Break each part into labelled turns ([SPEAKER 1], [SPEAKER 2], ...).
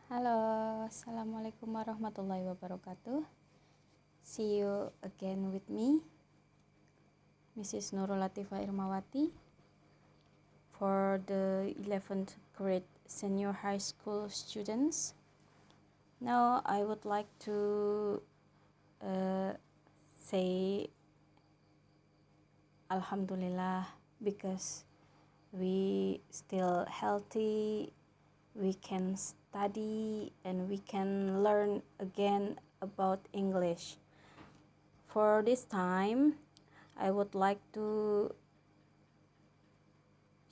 [SPEAKER 1] Halo, Assalamualaikum warahmatullahi wabarakatuh. See you again with me, Mrs. Nurul Latifah Irmawati, for the 11th grade senior high school students. Now I would like to say Alhamdulillah because we still healthy, we can study and we can learn again about English. For this time, I would like to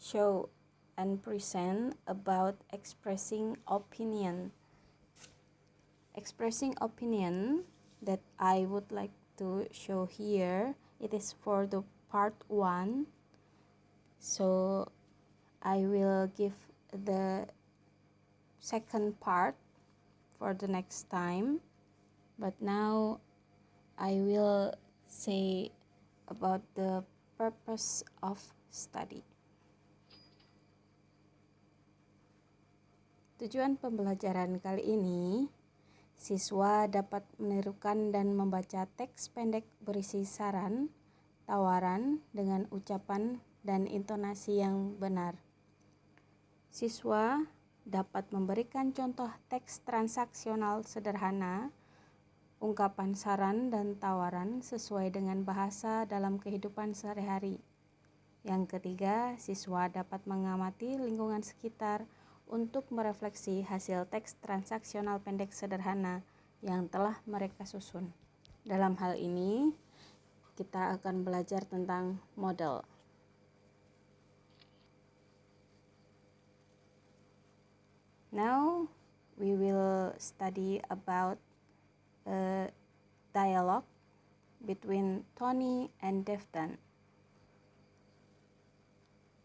[SPEAKER 1] show and present about expressing opinion. Expressing opinion that I would like to show here, it is for the part 1. So I will give the second part for the next time. But now I will say about the purpose of study. Tujuan pembelajaran kali ini, siswa dapat menirukan dan membaca teks pendek berisi saran, tawaran dengan ucapan dan intonasi yang benar. Siswa dapat memberikan contoh teks transaksional sederhana, ungkapan saran dan tawaran sesuai dengan bahasa dalam kehidupan sehari-hari. Yang ketiga, siswa dapat mengamati lingkungan sekitar untuk merefleksi hasil teks transaksional pendek sederhana yang telah mereka susun. Dalam hal ini, kita akan belajar tentang model. Now, we will study about a dialogue between Tony and Devdan.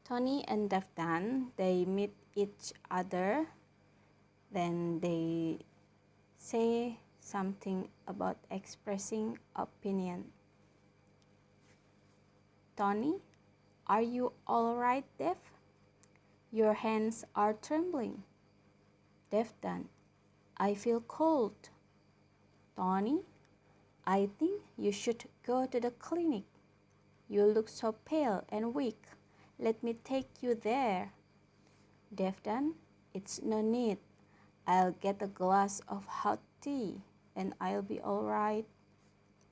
[SPEAKER 1] Tony and Devdan, they meet each other, then they say something about expressing opinion. Tony, are you all right, Dev? Your hands are trembling. Devdan, I feel cold. Tony, I think you should go to the clinic. You look so pale and weak. Let me take you there. Devdan, it's no need. I'll get a glass of hot tea and I'll be all right.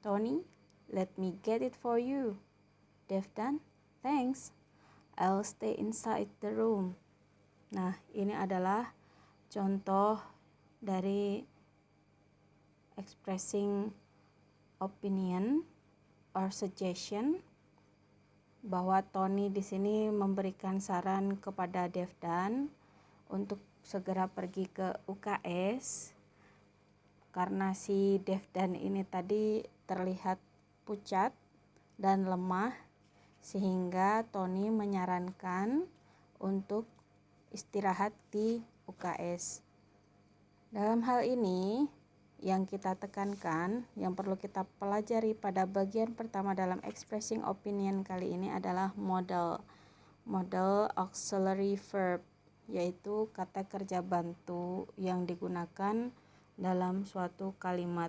[SPEAKER 1] Tony, let me get it for you. Devdan, thanks. I'll stay inside the room. Nah, ini adalah contoh dari expressing opinion or suggestion, bahwa Tony di sini memberikan saran kepada Devdan untuk segera pergi ke UKS karena si Devdan ini tadi terlihat pucat dan lemah, sehingga Tony menyarankan untuk istirahat di UKS. Dalam hal ini, yang kita tekankan, yang perlu kita pelajari pada bagian pertama dalam expressing opinion kali ini adalah modal. Modal auxiliary verb, yaitu kata kerja bantu yang digunakan dalam suatu kalimat.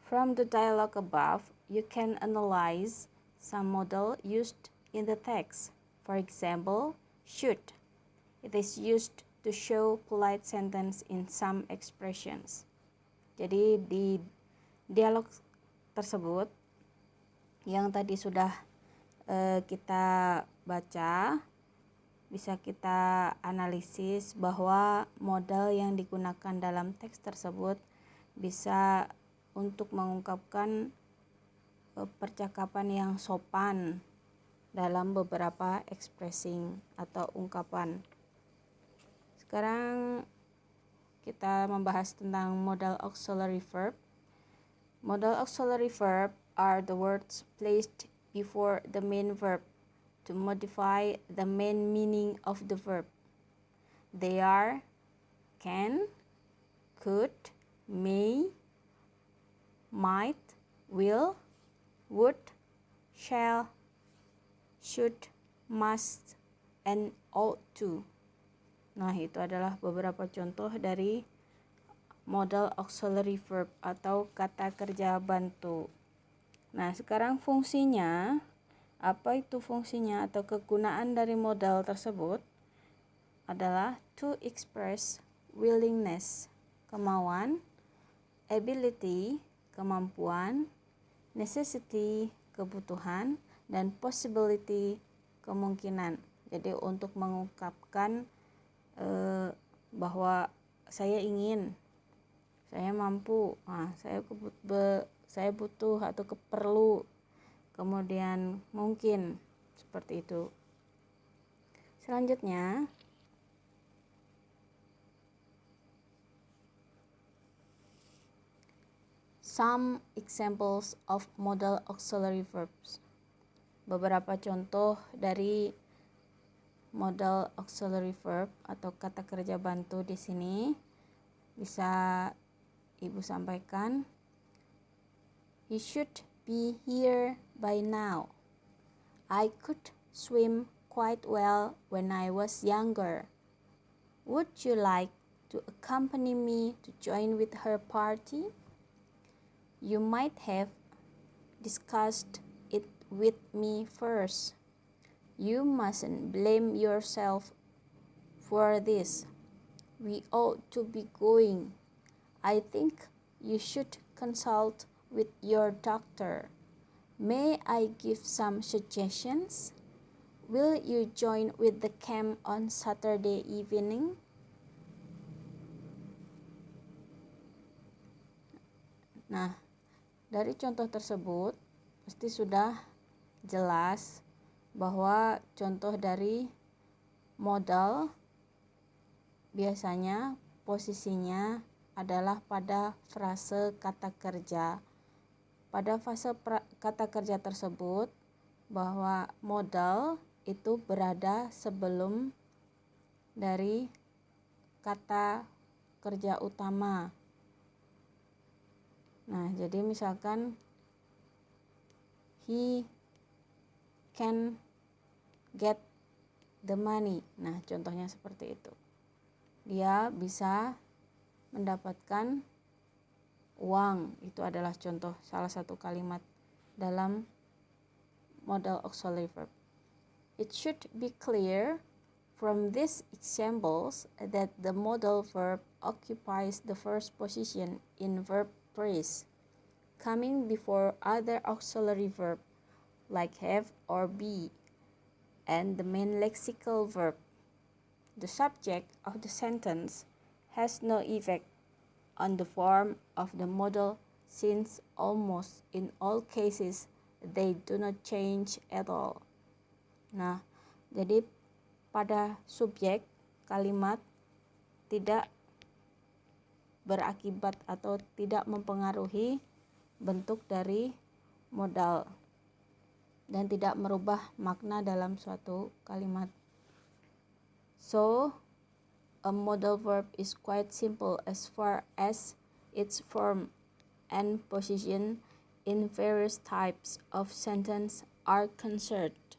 [SPEAKER 1] From the dialogue above, you can analyze some model used in the text. For example, should. It is used to show polite sentence in some expressions. Jadi di dialog tersebut yang tadi sudah kita baca, bisa kita analisis bahwa modal yang digunakan dalam teks tersebut bisa untuk mengungkapkan percakapan yang sopan dalam beberapa expressing atau ungkapan. Sekarang kita membahas tentang modal auxiliary verb. Modal auxiliary verb are the words placed before the main verb to modify the main meaning of the verb. They are can, could, may, might, will, would, shall, should, must, and ought to. Nah, itu adalah beberapa contoh dari modal auxiliary verb atau kata kerja bantu. Nah, sekarang fungsinya, apa itu fungsinya atau kegunaan dari modal tersebut adalah to express willingness, kemauan, ability, kemampuan, necessity, kebutuhan, dan possibility, kemungkinan. Jadi untuk mengungkapkan bahwa saya ingin, saya mampu, saya butuh atau perlu, kemudian mungkin, seperti itu. Selanjutnya, some examples of modal auxiliary verbs. Beberapa contoh dari modal auxiliary verb atau kata kerja bantu di sini bisa Ibu sampaikan. He should be here by now. I could swim quite well when I was younger. Would you like to accompany me to join with her party? You might have discussed it with me first. You mustn't blame yourself for this. We ought to be going. I think you should consult with your doctor. May I give some suggestions? Will you join with the camp on Saturday evening? Nah, dari contoh tersebut pasti sudah jelas bahwa contoh dari modal biasanya posisinya adalah pada frase kata kerja. Pada fase kata kerja tersebut bahwa modal itu berada sebelum dari kata kerja utama. Nah, jadi misalkan he can get the money. Nah, contohnya seperti itu. Dia bisa mendapatkan uang. Itu adalah contoh salah satu kalimat dalam modal auxiliary verb. It should be clear from these examples that the modal verb occupies the first position in verb phrase, coming before other auxiliary verb like have or be, and the main lexical verb. The subject of the sentence has no effect on the form of the modal since almost in all cases they do not change at all. Nah, jadi pada subjek kalimat tidak berakibat atau tidak mempengaruhi bentuk dari modal dan tidak merubah makna dalam suatu kalimat. So, a modal verb is quite simple as far as its form and position in various types of sentence are concerned.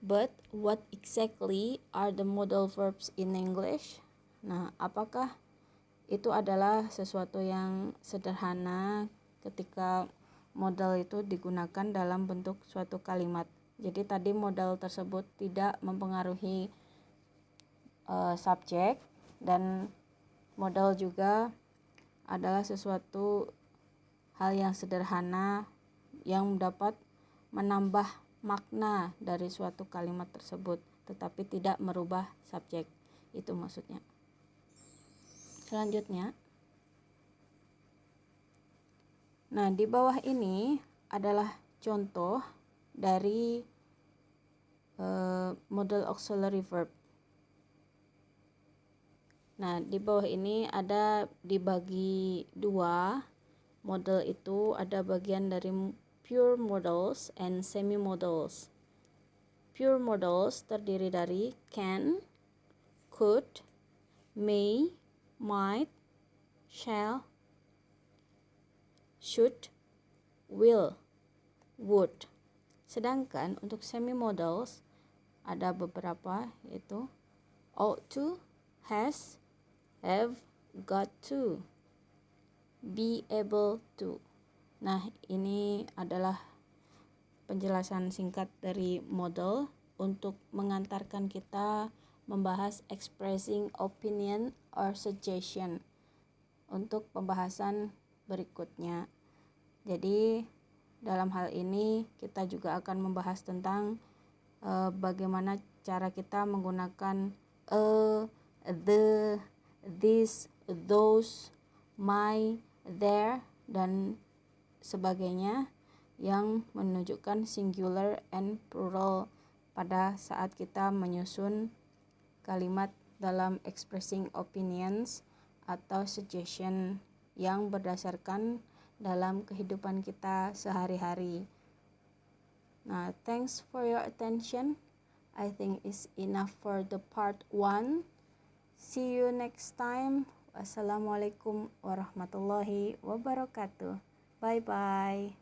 [SPEAKER 1] But what exactly are the modal verbs in English? Nah, apakah itu adalah sesuatu yang sederhana ketika modal itu digunakan dalam bentuk suatu kalimat. Jadi tadi modal tersebut tidak mempengaruhi subjek, dan modal juga adalah sesuatu hal yang sederhana yang dapat menambah makna dari suatu kalimat tersebut tetapi tidak merubah subjek. Itu maksudnya. Selanjutnya, nah di bawah ini adalah contoh dari modal auxiliary verb. Nah di bawah ini ada dibagi dua. Modal itu ada bagian dari pure modals and semi modals. Pure modals terdiri dari can, could, may, might, shall, should, will, would. Sedangkan untuk semi modals ada beberapa, yaitu ought to, has, have, got to, be able to. Nah, ini adalah penjelasan singkat dari model untuk mengantarkan kita membahas expressing opinion or suggestion untuk pembahasan berikutnya. Jadi dalam hal ini kita juga akan membahas tentang bagaimana cara kita menggunakan the, this, those, my, their, dan sebagainya yang menunjukkan singular and plural pada saat kita menyusun kalimat dalam expressing opinions atau suggestion yang berdasarkan dalam kehidupan kita sehari-hari. Nah, thanks for your attention. I think it's enough for the part 1. See you next time. Wassalamualaikum warahmatullahi wabarakatuh. Bye-bye.